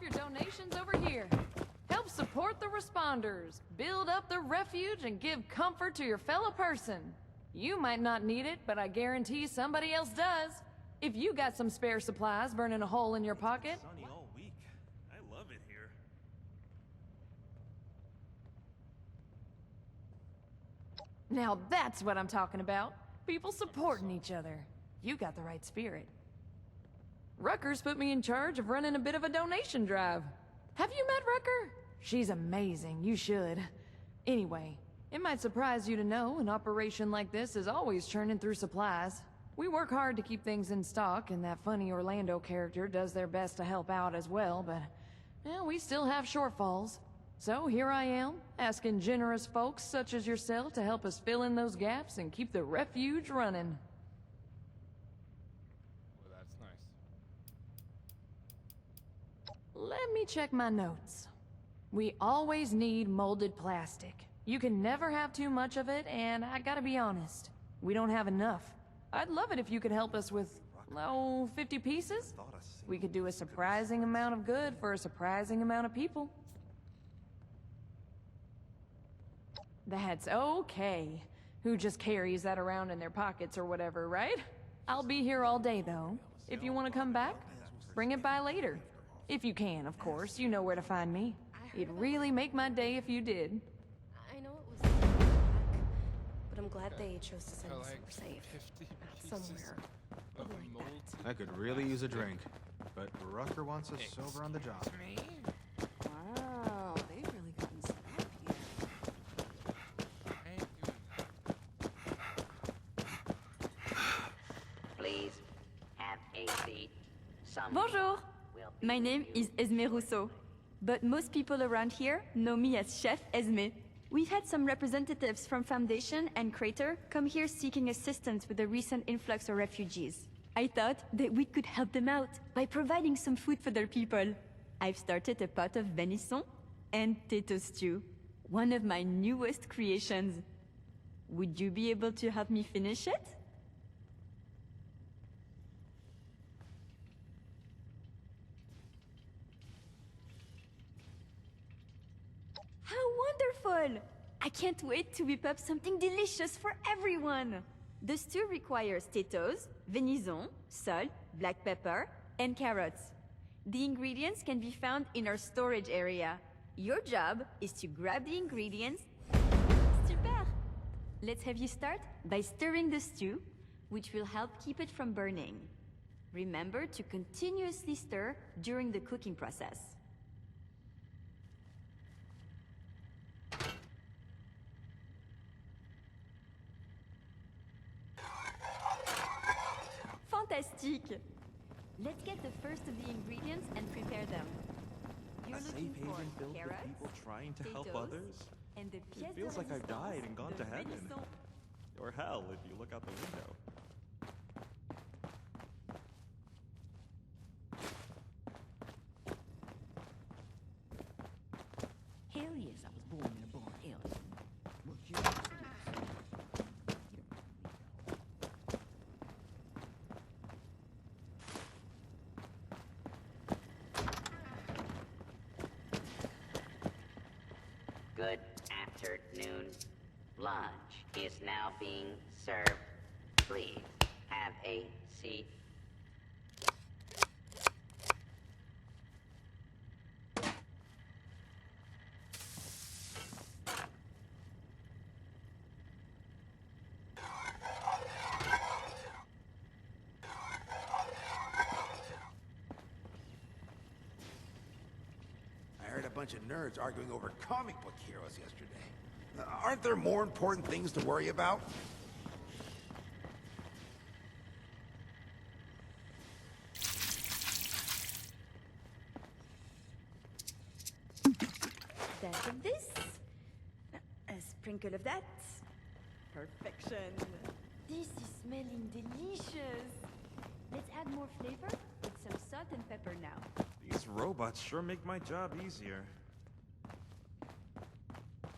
your donations over here. Help support the responders, build up the refuge, and give comfort to your fellow person. You might not need it, but I guarantee somebody else does. If you got some spare supplies burning a hole in your pocket... Sunny all week. I love it here. Now that's what I'm talking about. People supporting each other. You got the right spirit. Rucker's put me in charge of running a bit of a donation drive. Have you met Rucker? She's amazing, you should. Anyway, it might surprise you to know an operation like this is always churning through supplies. We work hard to keep things in stock, and that funny Orlando character does their best to help out as well, but, well, we still have shortfalls. So here I am, asking generous folks such as yourself to help us fill in those gaps and keep the refuge running. Well, that's nice. Let me check my notes. We always need molded plastic. You can never have too much of it, and I gotta be honest, we don't have enough. I'd love it if you could help us with, 50 pieces? We could do a surprising amount of good for a surprising amount of people. That's okay. Who just carries that around in their pockets or whatever, right? I'll be here all day, though. If you want to come back, bring it by later. If you can, of course. You know where to find me. It'd really make my day if you did. I know it was back, but I'm glad they chose to send me somewhere safe. 50 pieces Somewhere. of like moldy I could really use a drink, but Rucker wants us sober on the job. Wow, they've really gotten set up here. Please have a seat. Bonjour! My name is Esme Rousseau, but most people around here know me as Chef Esme. We've had some representatives from Foundation and Crater come here seeking assistance with the recent influx of refugees. I thought that we could help them out by providing some food for their people. I've started a pot of venison and potato stew, one of my newest creations. Would you be able to help me finish it? How wonderful! I can't wait to whip up something delicious for everyone! The stew requires potatoes, venison, salt, black pepper, and carrots. The ingredients can be found in our storage area. Your job is to grab the ingredients. Super! Let's have you start by stirring the stew, which will help keep it from burning. Remember to continuously stir during the cooking process. Fantastic! Let's get the first of the ingredients and prepare them. You're A safe looking for haven filled with carrots, people trying to help potatoes, others? and the It pièce feels de like I've résistance, died and gone the to heaven. venison. Or hell, if you look out the window. Hell yes, I was born in a barn. Hell yes. What you Good afternoon. Lunch is now being served. Please have a seat. I heard a bunch of nerds arguing over comic book heroes yesterday. Aren't there more important things to worry about? Dash of this. A sprinkle of that. Perfection. This is smelling delicious. Let's add more flavor with some salt and pepper now. These robots sure make my job easier.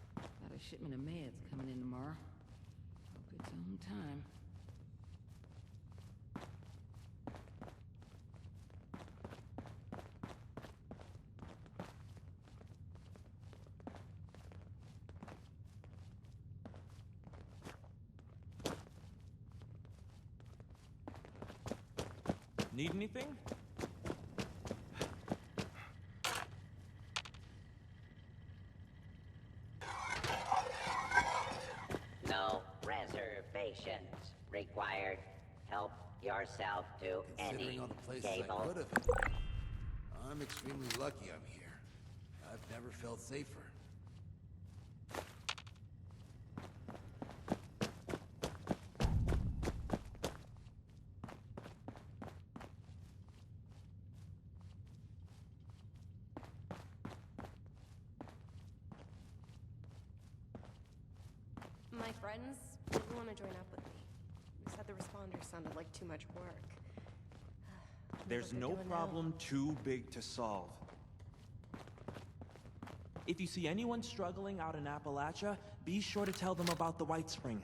Got a shipment of meds coming in tomorrow. Hope it's on time. Need anything? No reservations required. Help yourself to any Considering all the places I table. could have. I'm extremely lucky I'm here. I've never felt safer. My friends didn't want to join up with me. They said the responders sounded like too much work. There's no problem too big to solve. If you see anyone struggling out in Appalachia, be sure to tell them about the WhiteSpring.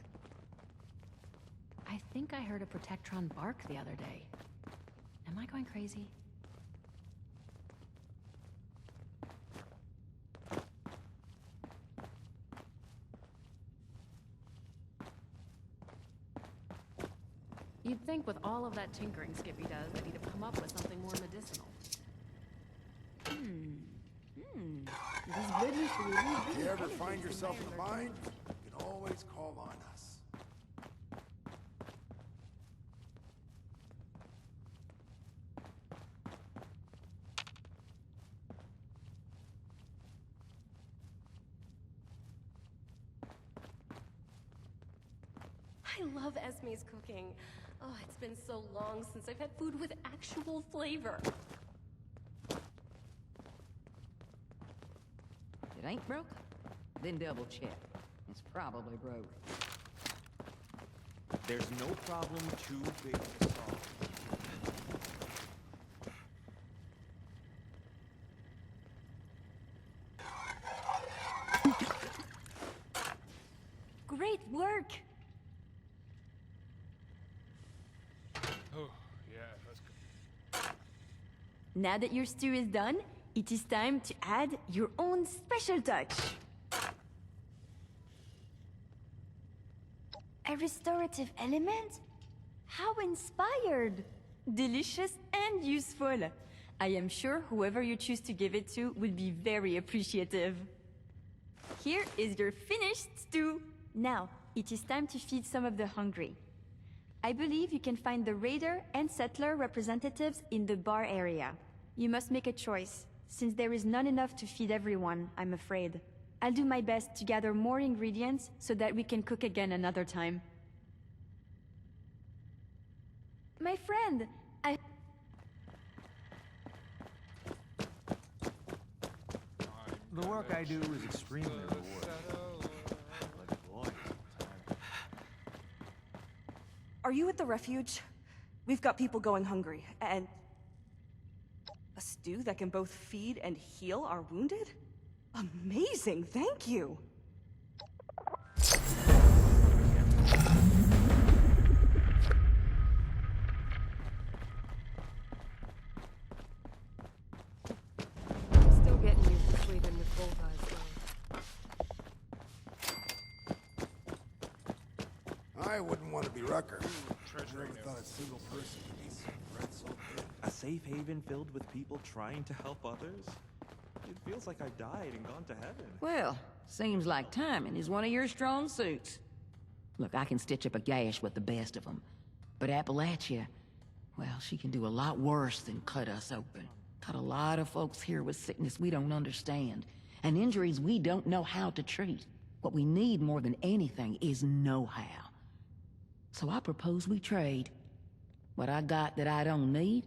I think I heard a Protectron bark the other day. Am I going crazy? You'd think with all of that tinkering Skippy does that he'd have come up with something more medicinal. If you ever find yourself in a bind, you can always call on us. I love Esme's cooking. Oh, it's been so long since I've had food with actual flavor. It ain't broke? Then double check. It's probably broke. There's no problem too big to solve. Great work! Oh, yeah, that's good. Now that your stew is done, it is time to add your own special touch. A restorative element? How inspired! Delicious and useful. I am sure whoever you choose to give it to will be very appreciative. Here is your finished stew. Now, it is time to feed some of the hungry. I believe you can find the raider and settler representatives in the bar area. You must make a choice, since there is none enough to feed everyone, I'm afraid. I'll do my best to gather more ingredients so that we can cook again another time. My friend, The work I do is extremely rewarding. But boy, I'm tired. Are you at the refuge? We've got people going hungry, and... a stew that can both feed and heal our wounded? Amazing, thank you! Still getting used to sleeping with both eyes closed. I wouldn't want to be Rucker. Treasure Never thought a single person could be so red so big. A safe haven filled with people trying to help others? It feels like I've died and gone to heaven. Well, seems like timing is one of your strong suits. Look, I can stitch up a gash with the best of them. But Appalachia, well, she can do a lot worse than cut us open. Got a lot of folks here with sickness we don't understand, and injuries we don't know how to treat. What we need more than anything is know-how. So I propose we trade. What I got that I don't need,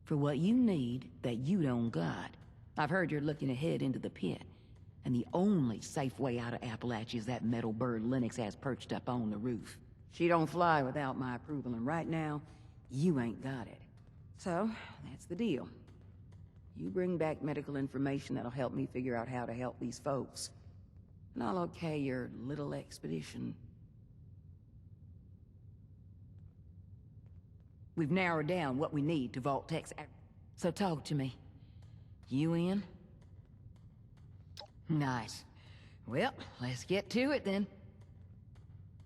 for what you need that you don't got. I've heard you're looking ahead into the pit, and the only safe way out of Appalachia is that metal bird Lennox has perched up on the roof. She don't fly without my approval, and right now, you ain't got it. So, that's the deal. You bring back medical information that'll help me figure out how to help these folks. And I'll okay your little expedition. We've narrowed down what we need to vault Tex. So talk to me. You in? Nice. Well, let's get to it then.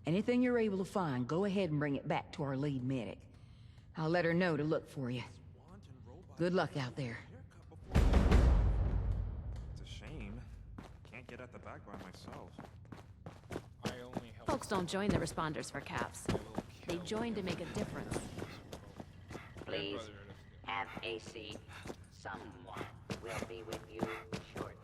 Anything you're able to find, go ahead and bring it back to our lead medic. I'll let her know to look for you. Good luck out there. It's a shame. Can't get at the back by myself. I only help. Folks don't join the responders for caps. They join to make a difference. Please, have a seat. Someone will be with you shortly.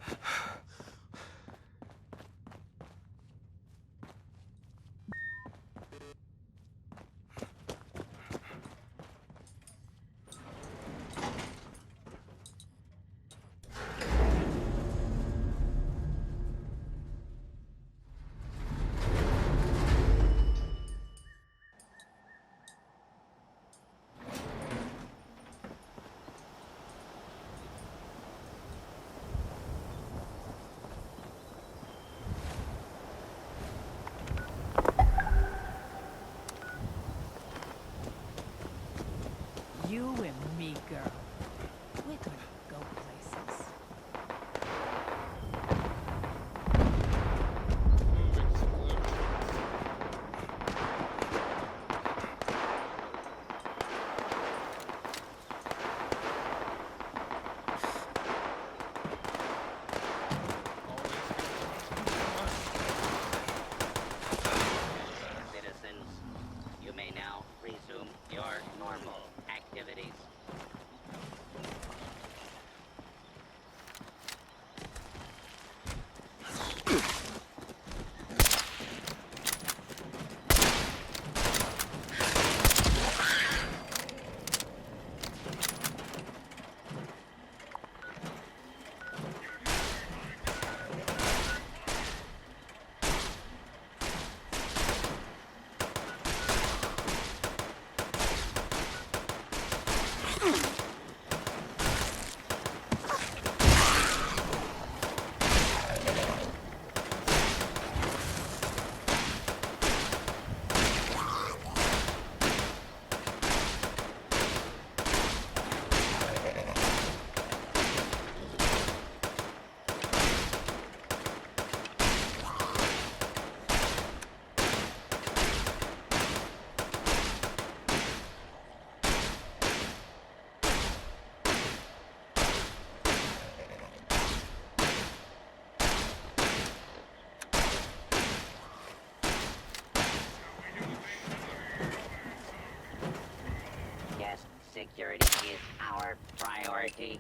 You and me, girl. We're gonna go places. Citizens, you may now resume your normal activities. Yes, security is our priority.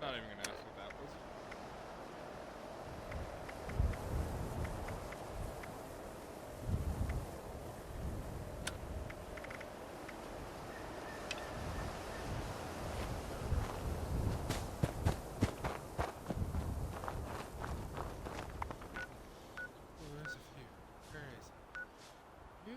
Not even gonna ask what that was. Oh, there's a few. Where is it? Yeah.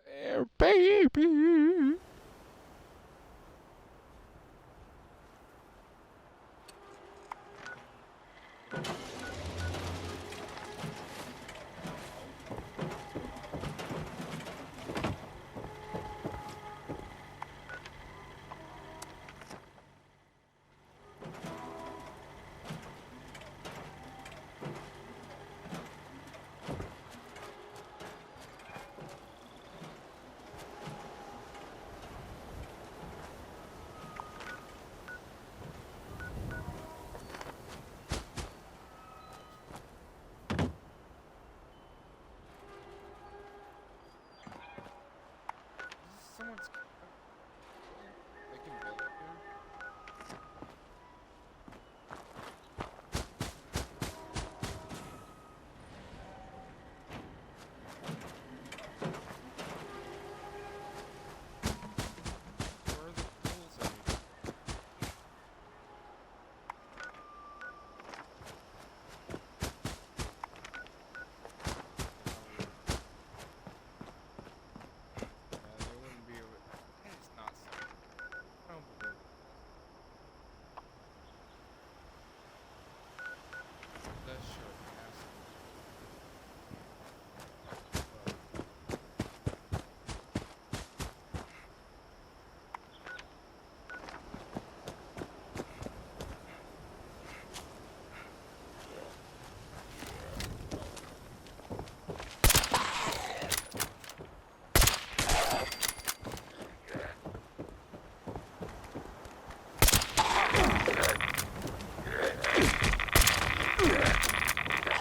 There, baby.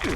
Holy.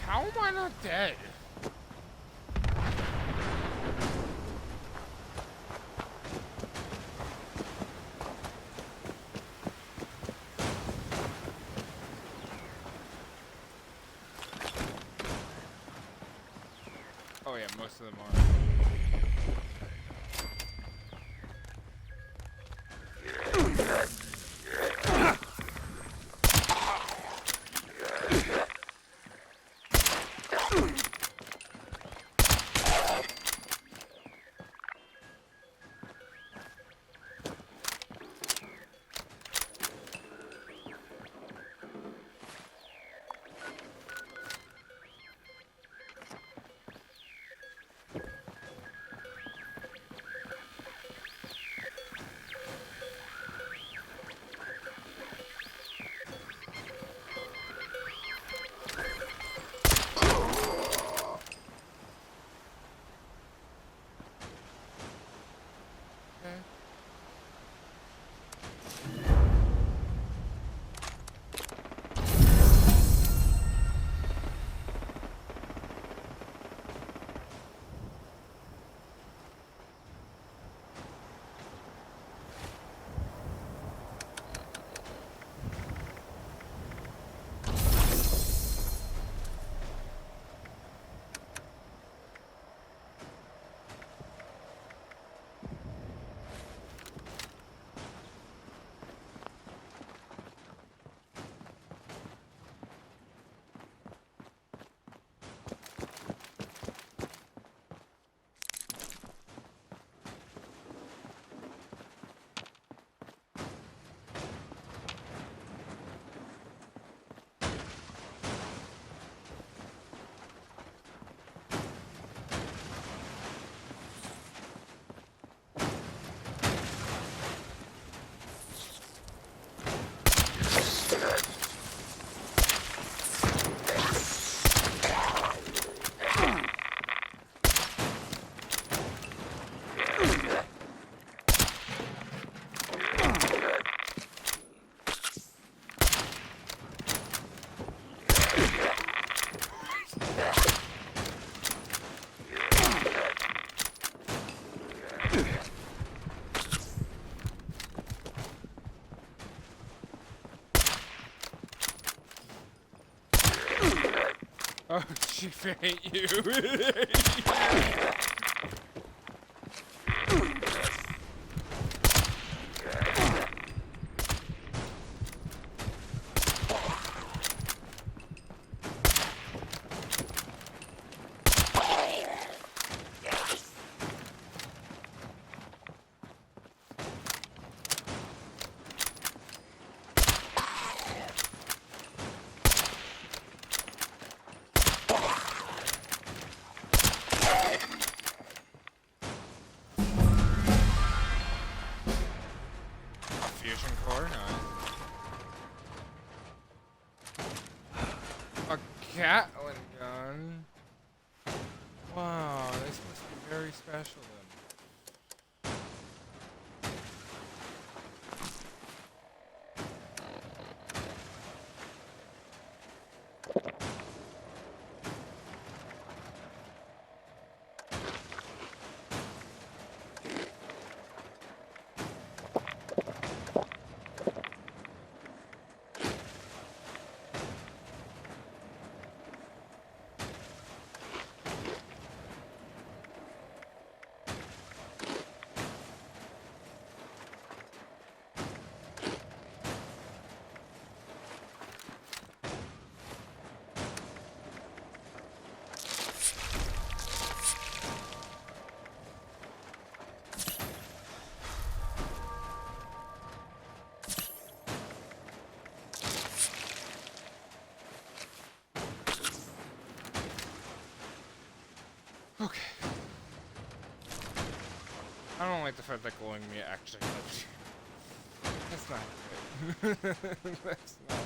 How am I not dead? Oh yeah, most of them are. Oh, she ain't you. Fusion core, nice. A Gatling gun. Wow, this must be very special then. I don't like the fact that glowing meat actually helps you. That's not good. That's not.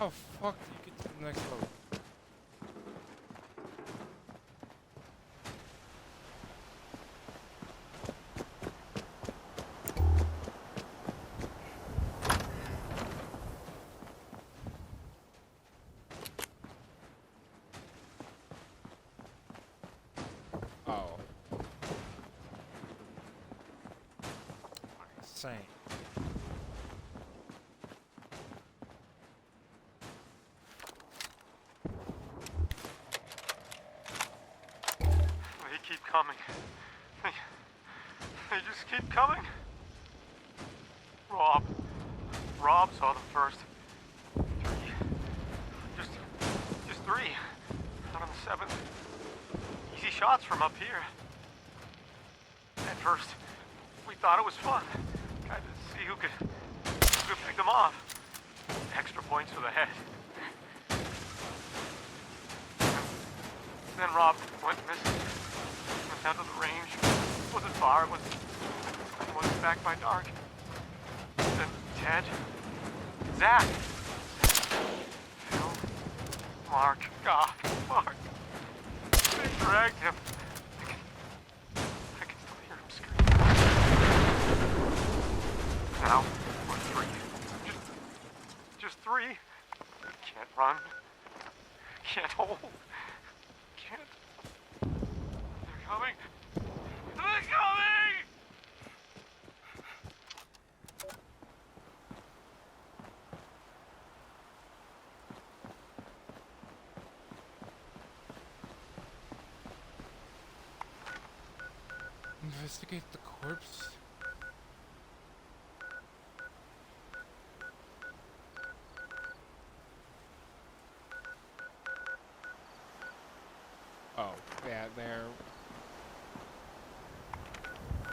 Oh fuck, you get to the next level. Oh. Insane. They keep coming. They just keep coming. Rob saw them first. Just three out of the 7. Easy shots from up here. At first, we thought it was fun. Kind of see who could pick them off. Extra points for the head. Then Rob went missing. Went down to the range. Wasn't far. It was back by dark. Then Ted, Zach, Phil, Mark. God, Mark. They dragged him. I can still hear him scream. Now we're 3. Just 3. Can't run. Can't hold. They're coming! They're coming! Investigate the corpse? Oh, yeah, there.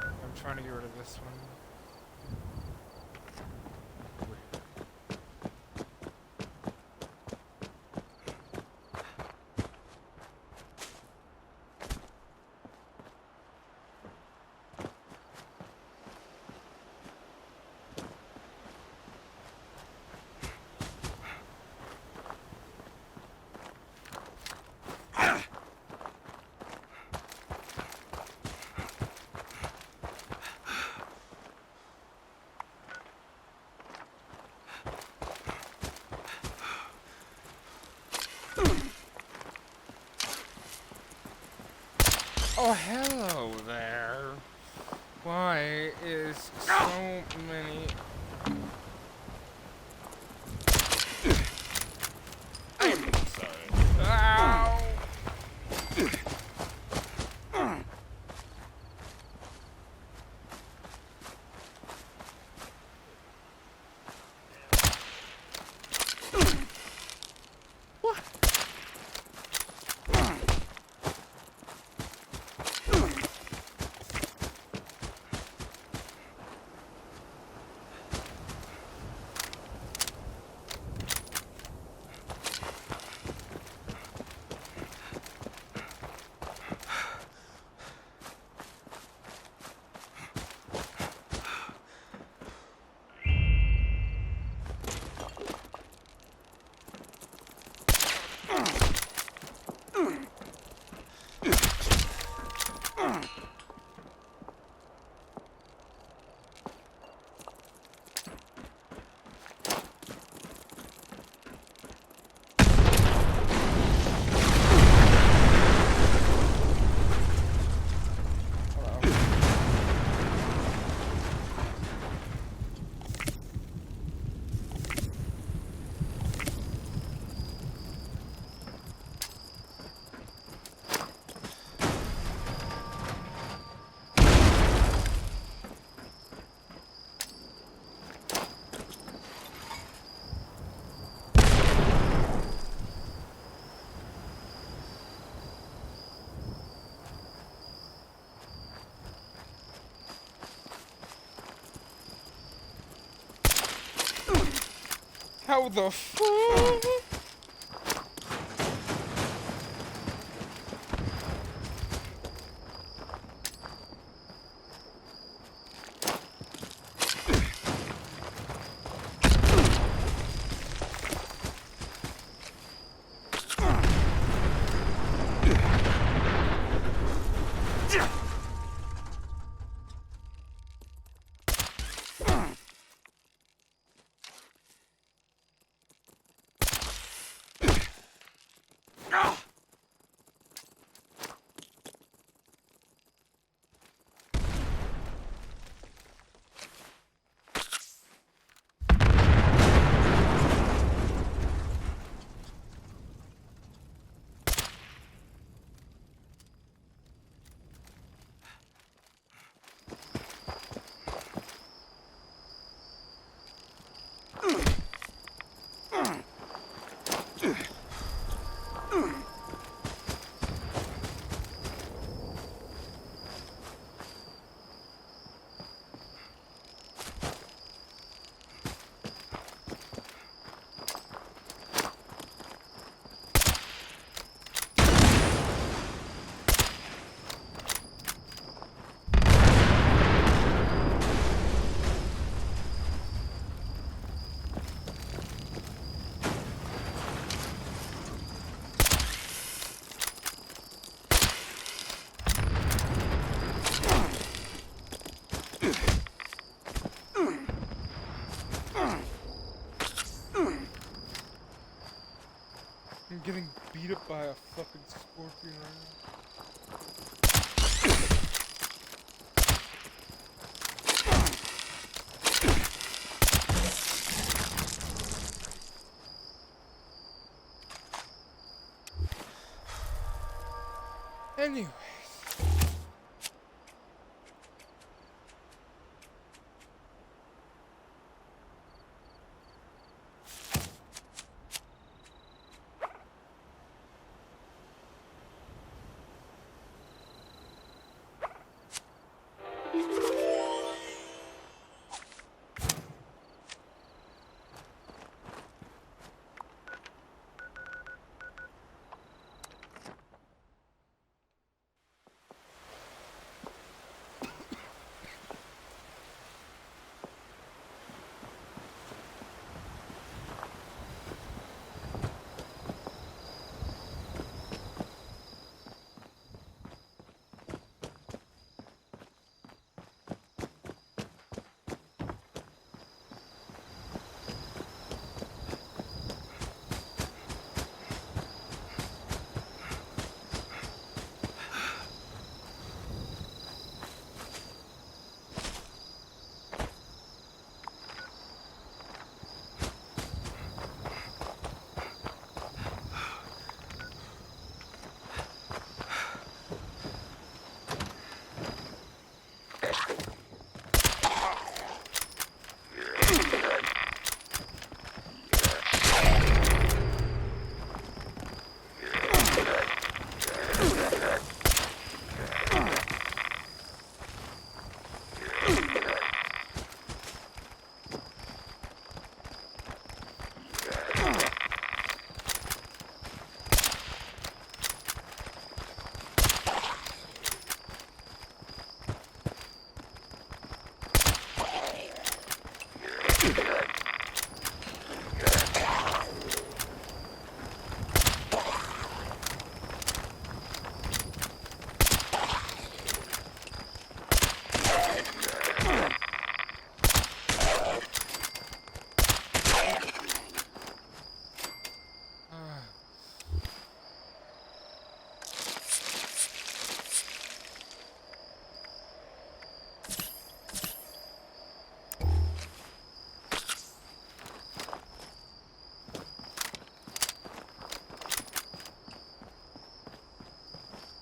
I'm trying to get rid of this one. Oh, hello there. Why is so many... I'm sorry. Ow! How the fuck? I'm getting beat up by a fucking scorpion right now. Anyway.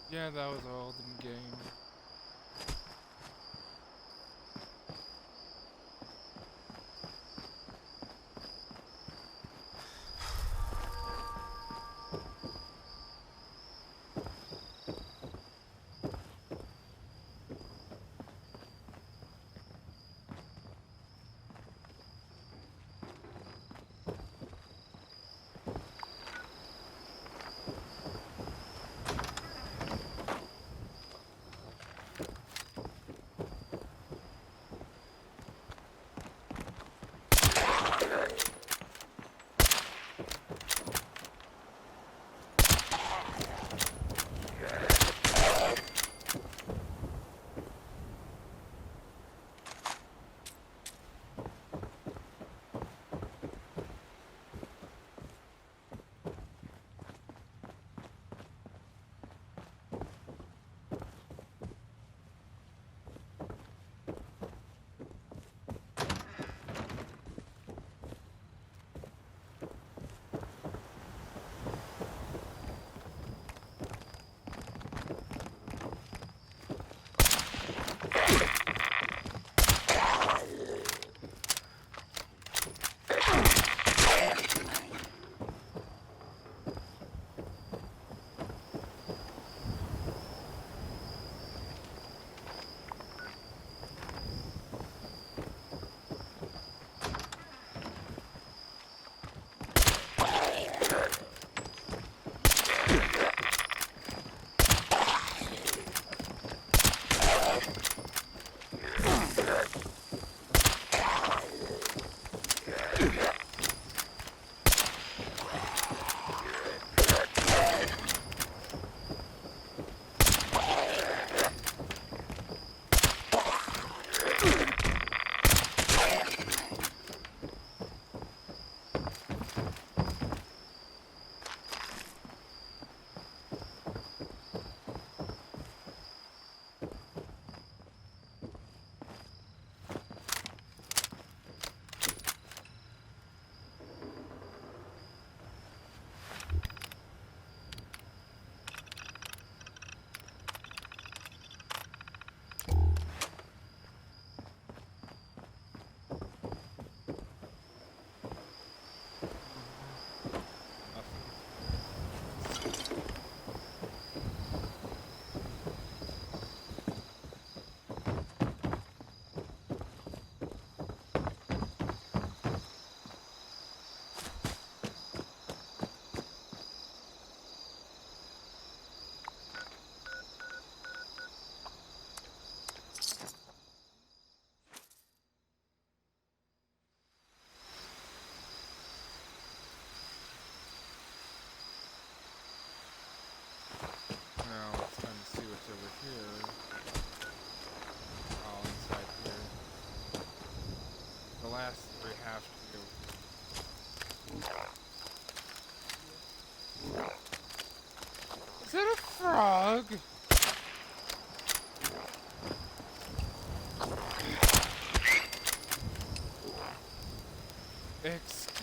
Yeah, that was all the game.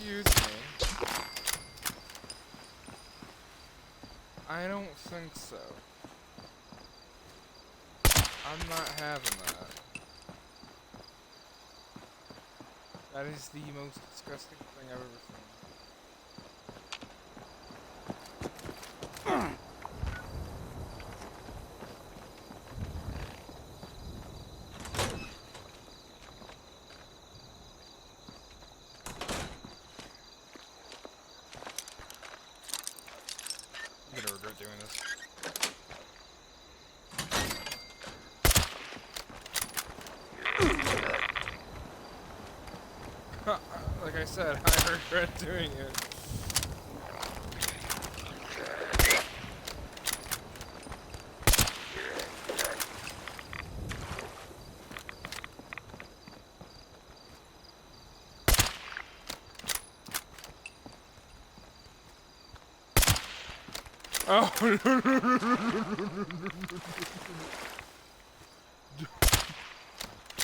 Excuse me. I don't think so. I'm not having that. That is the most disgusting thing I've ever seen. I'm gonna regret doing this. Like I said, I regret doing it. Oh,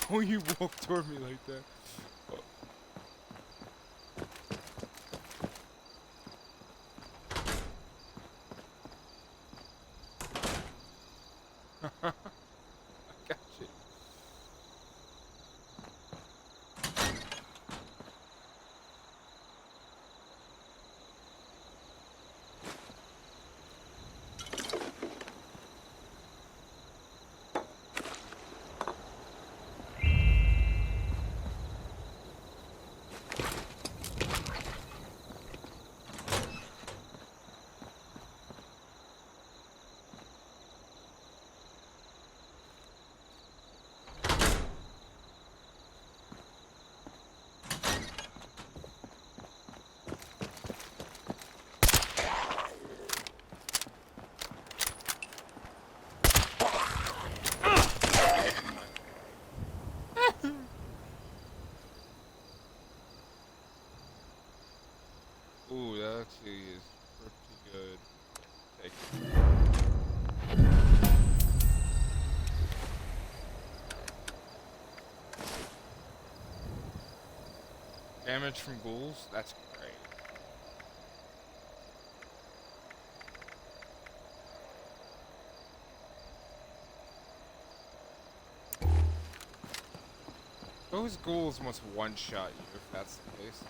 don't you walk toward me like that. I got you. Ooh, that actually is pretty good. Take it. Damage from ghouls? That's great. Those ghouls must one-shot you if that's the case.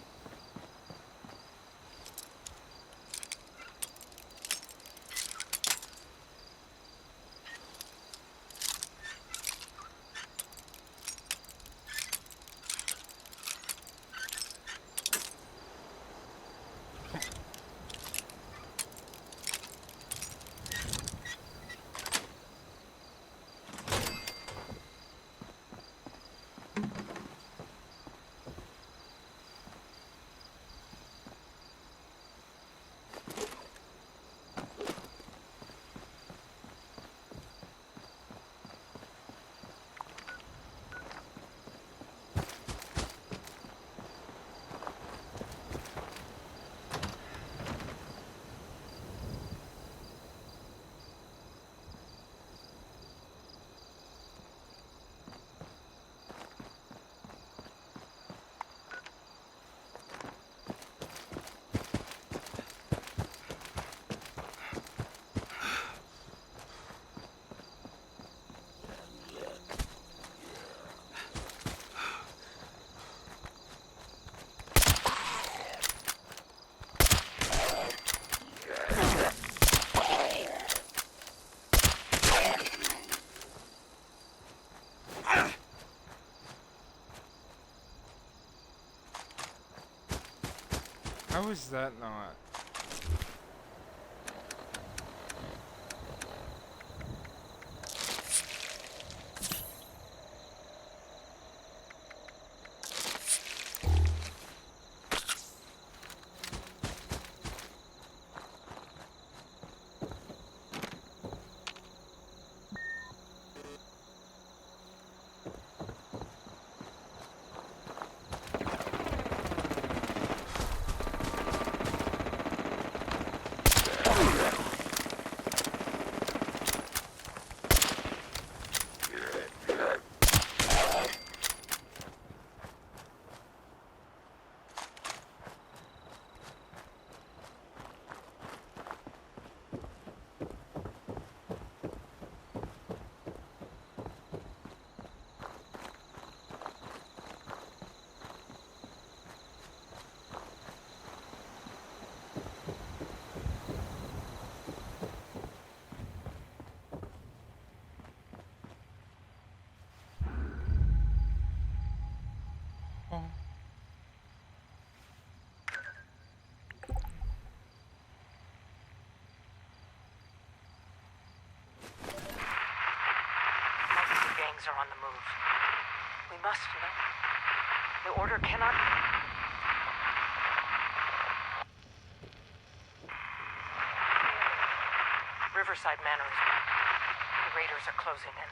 How is that not? gangs are on the move. We must, The order cannot... Riverside Manor is back. The raiders are closing in.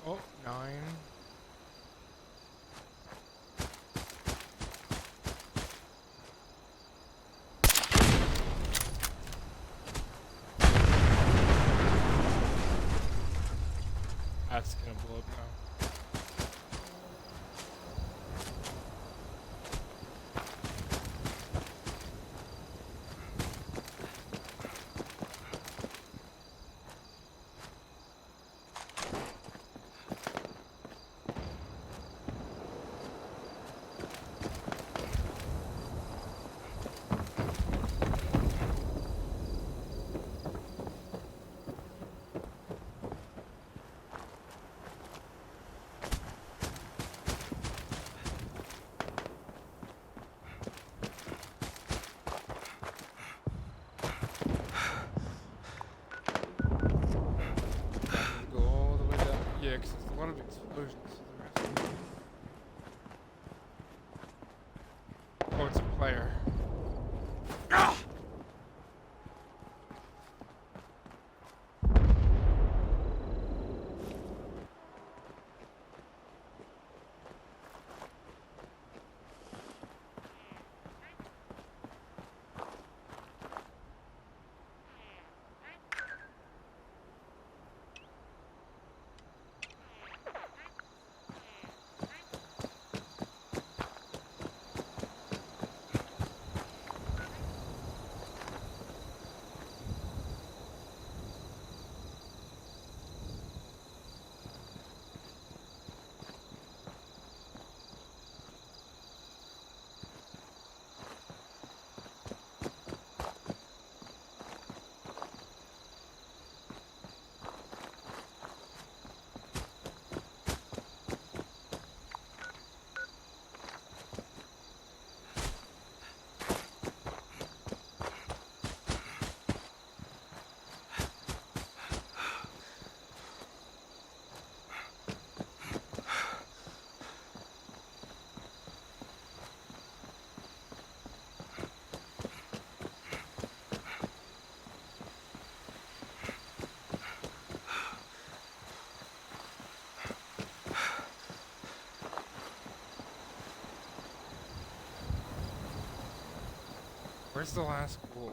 Oh, 9. That's gonna blow up now. Go all the way down. Yeah, because there's a lot of explosions. Oh, it's a player. Where's the last goal?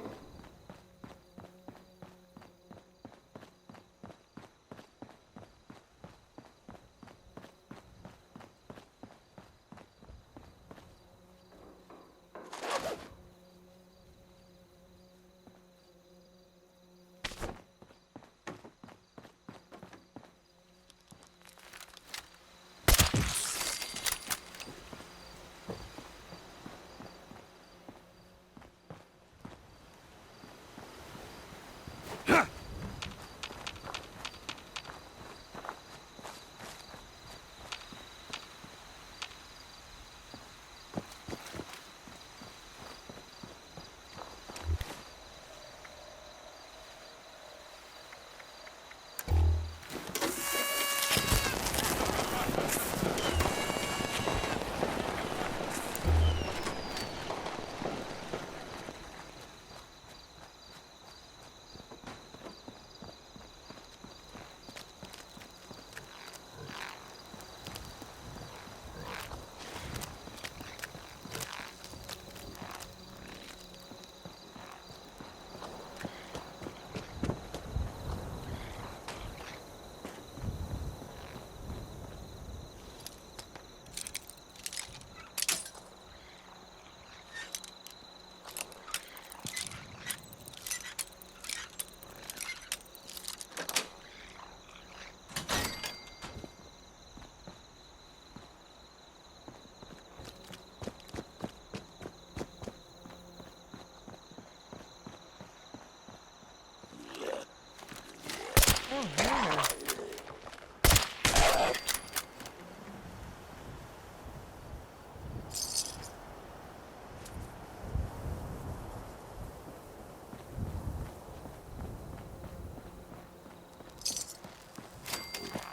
yeah.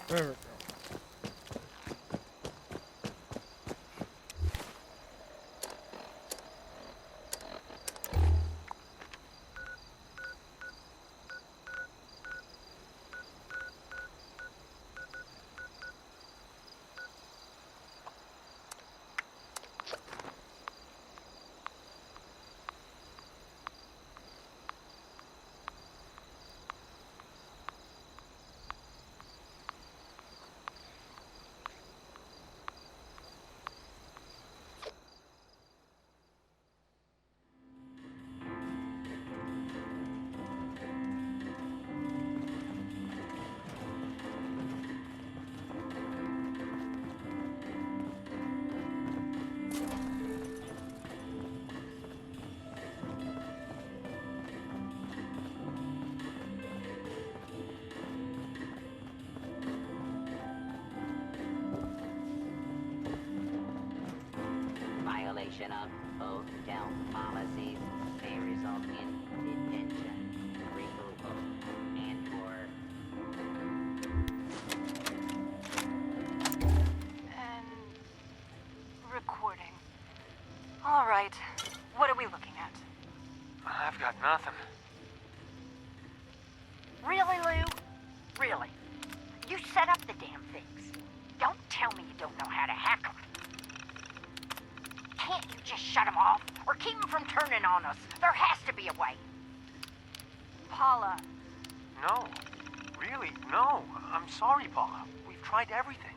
There we go. Violation of hotel policies may result in detention, removal, and/or And recording. All right. What are we looking at? I've got nothing. Really, Lou? Really? You set up the damn things. Don't tell me you don't know how to hack them. Can't you just shut them off? Or keep them from turning on us? There has to be a way. Paula. No. Really, no. I'm sorry, Paula. We've tried everything.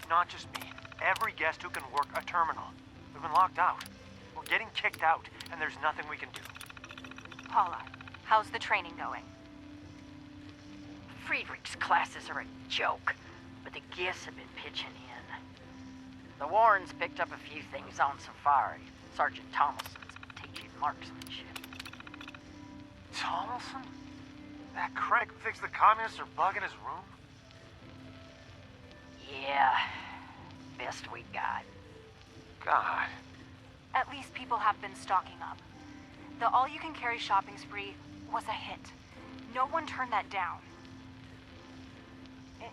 Not just me. Every guest who can work a terminal. We've been locked out. We're getting kicked out, and there's nothing we can do. Paula, how's the training going? Friedrich's classes are a joke, but the guests have been pitching in. The Warrens picked up a few things on safari. Sergeant Thomason's teaching marksmanship. Thomason? That Craig who thinks the communists are bugging his room? Yeah, best we got. God. At least people have been stocking up. The all-you-can-carry shopping spree was a hit. No one turned that down.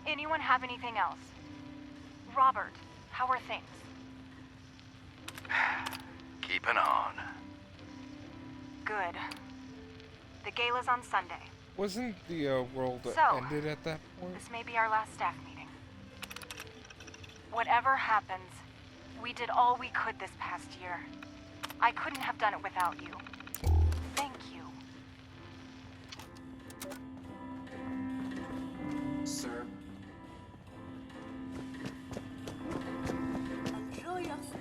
Anyone have anything else? Robert, how are things? Keeping on. Good. The gala's on Sunday. Wasn't the world So, ended at that point? This may be our last staff meeting. Whatever happens, we did all we could this past year. I couldn't have done it without you. Thank you. Sir. Enjoy your stay.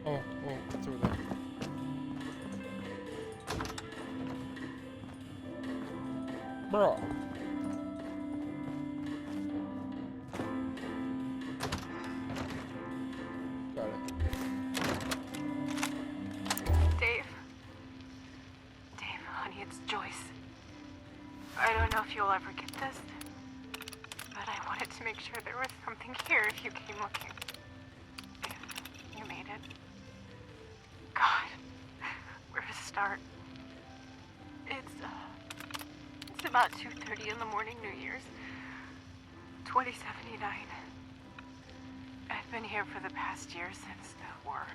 Oh, it's over there. Bro. Got it. Dave, honey, it's Joyce. I don't know if you'll ever get this, but I wanted to make sure there was something here if you came looking. If you made it. God, where to start? It's about 2:30 in the morning, New Year's, 2079. I've been here for the past year since the war.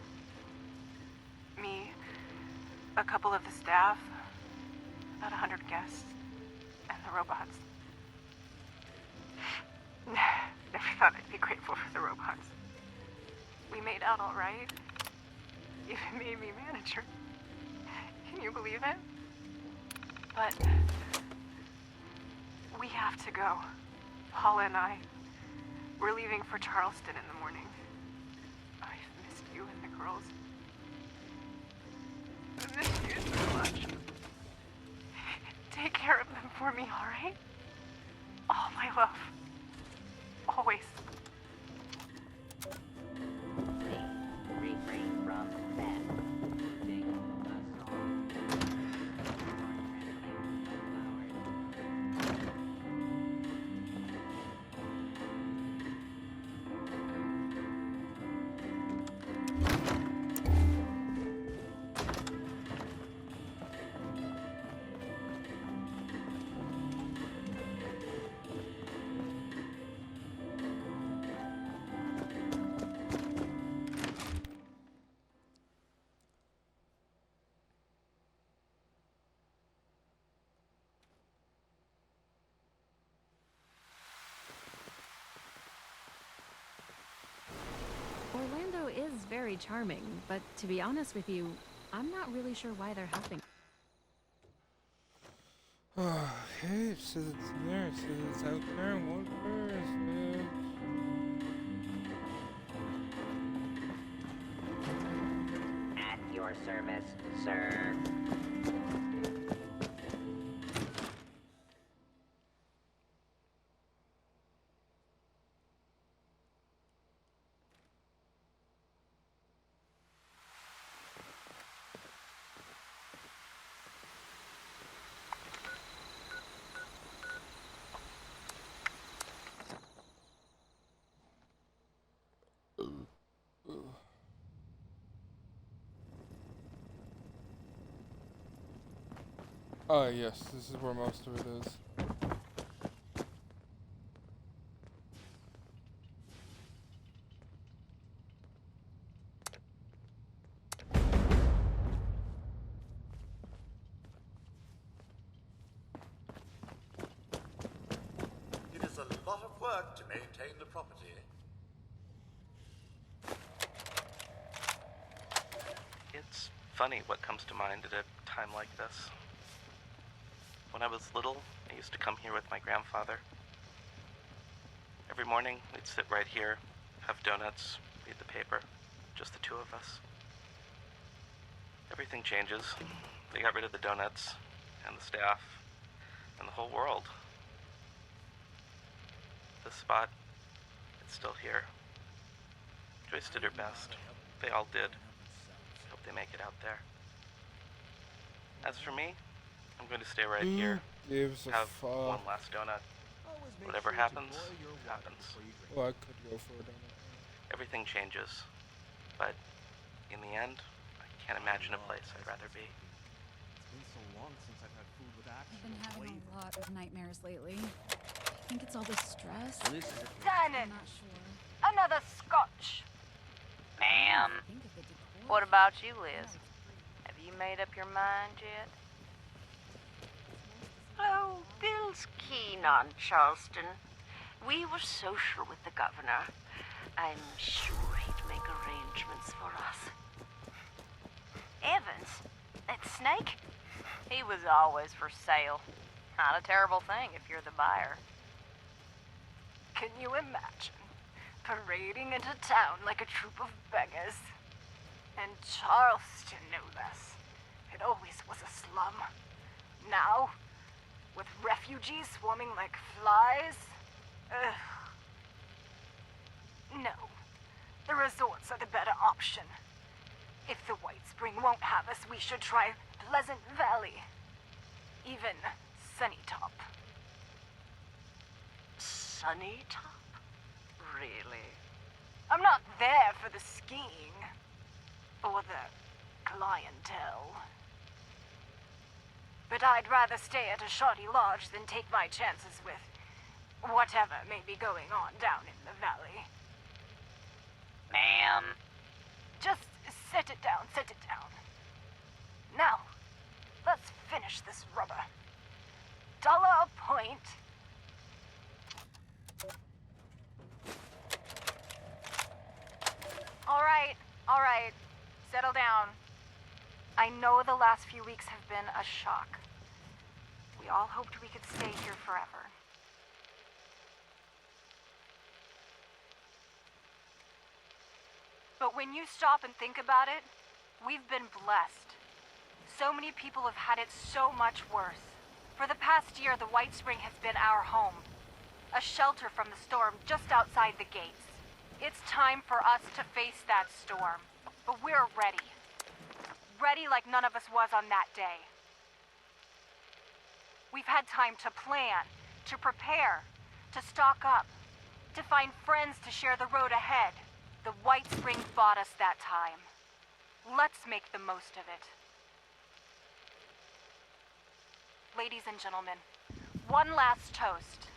Me, a couple of the staff, about 100 guests, and the robots. Never thought I'd be grateful for the robots. We made out all right. Even made me manager. Can you believe it? But we have to go. Paula and I. We're leaving for Charleston in the morning. I've missed you and the girls. I miss you so much. Take care of them for me, all right? All my love. Always. Refrain from that. Sing a song. Orlando is very charming, but to be honest with you, I'm not really sure why they're helping. Okay, it says it's there, it says it's out there. Where is it? At your service, sir. Oh yes, this is where most of it is. It is a lot of work to maintain the property. It's funny what comes to mind at a time like this. When I was little, I used to come here with my grandfather. Every morning, we'd sit right here, have donuts, read the paper, just the two of us. Everything changes. They got rid of the donuts, and the staff, and the whole world. This spot, it's still here. Joyce did her best. They all did. Hope they make it out there. As for me, I'm going to stay right here. Gives a Have fuck. one last donut. Whatever happens, happens. Well, I could go for a donut. Everything changes. But in the end, I can't imagine a place I'd rather be. It's been so long since I've had food with actual I've been having flavor. a lot of nightmares lately. I think it's all the stress. Dining. I'm not sure. Another scotch. Ma'am. What about you, Liz? Have you made up your mind yet? Oh, Bill's keen on Charleston. We were social with the governor. I'm sure he'd make arrangements for us. Evans, that snake? He was always for sale. Not a terrible thing if you're the buyer. Can you imagine? Parading into town like a troop of beggars. And Charleston, no less. It always was a slum. Now, with refugees swarming like flies? Ugh. No. The resorts are the better option. If the White Spring won't have us, we should try Pleasant Valley. Even Sunnytop. Sunnytop? Really? I'm not there for the skiing. Or the clientele. But I'd rather stay at a shoddy lodge than take my chances with whatever may be going on down in the valley. Ma'am. Just set it down, set it down. Now, let's finish this rubber. $1 a point. All right. Settle down. I know the last few weeks have been a shock. We all hoped we could stay here forever. But when you stop and think about it, we've been blessed. So many people have had it so much worse. For the past year, the WhiteSpring has been our home. A shelter from the storm just outside the gates. It's time for us to face that storm. But we're ready. Ready like none of us was on that day. We've had time to plan, to prepare, to stock up, to find friends to share the road ahead. The WhiteSpring bought us that time. Let's make the most of it. Ladies and gentlemen, one last toast.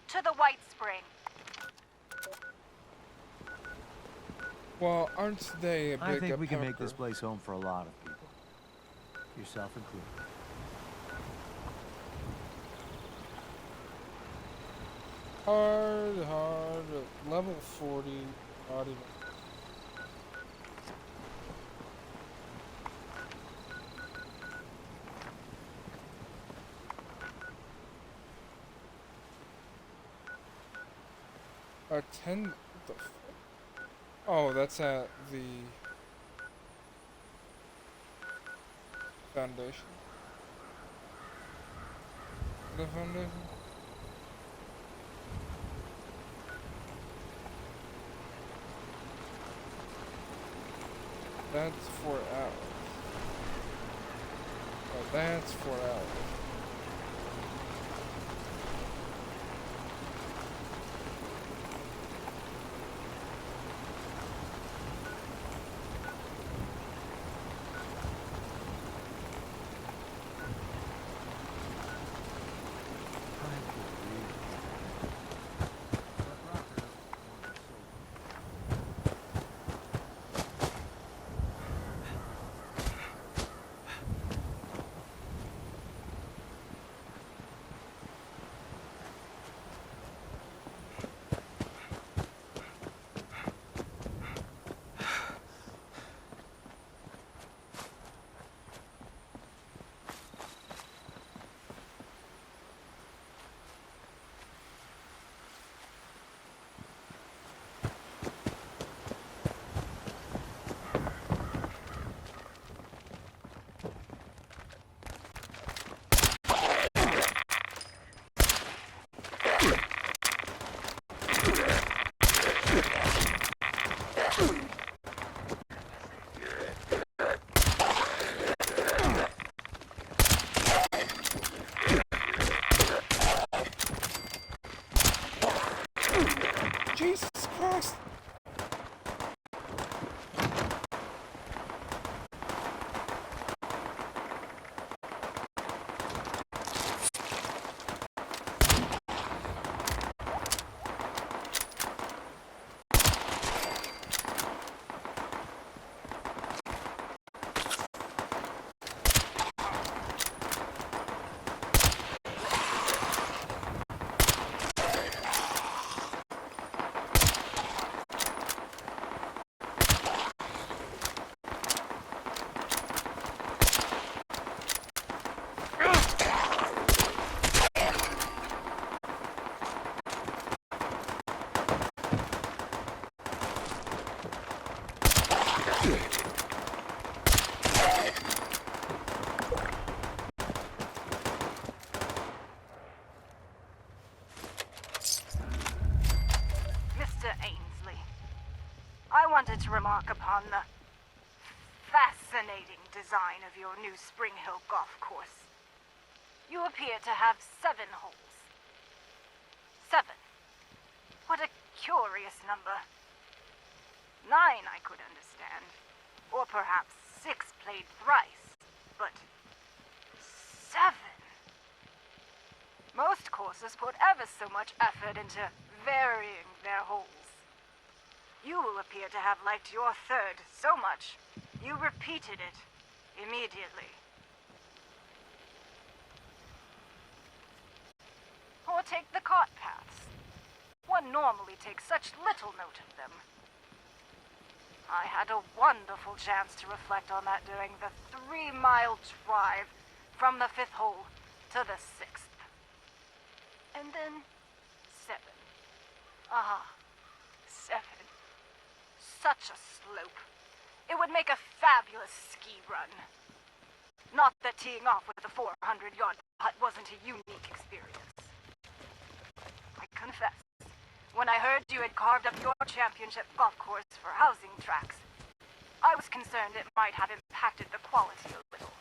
To the WhiteSpring. Well, aren't they a big I think we can make pepper? this place home for a lot of people. Yourself included. Hard, level 40, not even. A 10, what the f- oh, that's at the foundation. The foundation? That's 4 hours. Oh, that's 4 hours. Jesus Christ! Mr. Ainsley, I wanted to remark upon the fascinating design of your new Spring Hill golf course. You appear to have 7 holes. 7. What a curious number. 9 I could understand. Or perhaps 6 played thrice. But 7? Most courses put ever so much effort into varying their holes. You will appear to have liked your 3rd so much, you repeated it immediately. Or take the cart paths. One normally takes such little note of them. I had a wonderful chance to reflect on that during the 3-mile drive from the 5th hole to the 6th. And then 7. Ah, 7. Such a slope. It would make a fabulous ski run. Not that teeing off with the 400-yard putt wasn't a unique experience. I confess, when I heard you had carved up your championship golf course for housing tracks, I was concerned it might have impacted the quality a little.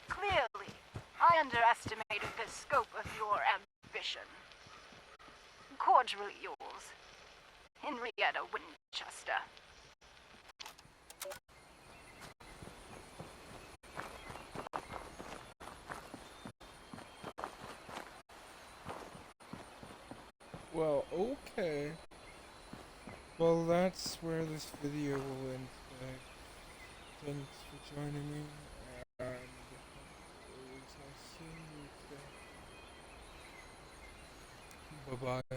Clearly, I underestimated the scope of your ambition. Cordially yours, Henrietta Winchester. Well, okay. Well, that's where this video will end today. Thanks for joining me, and it was nice seeing you today. Bye-bye.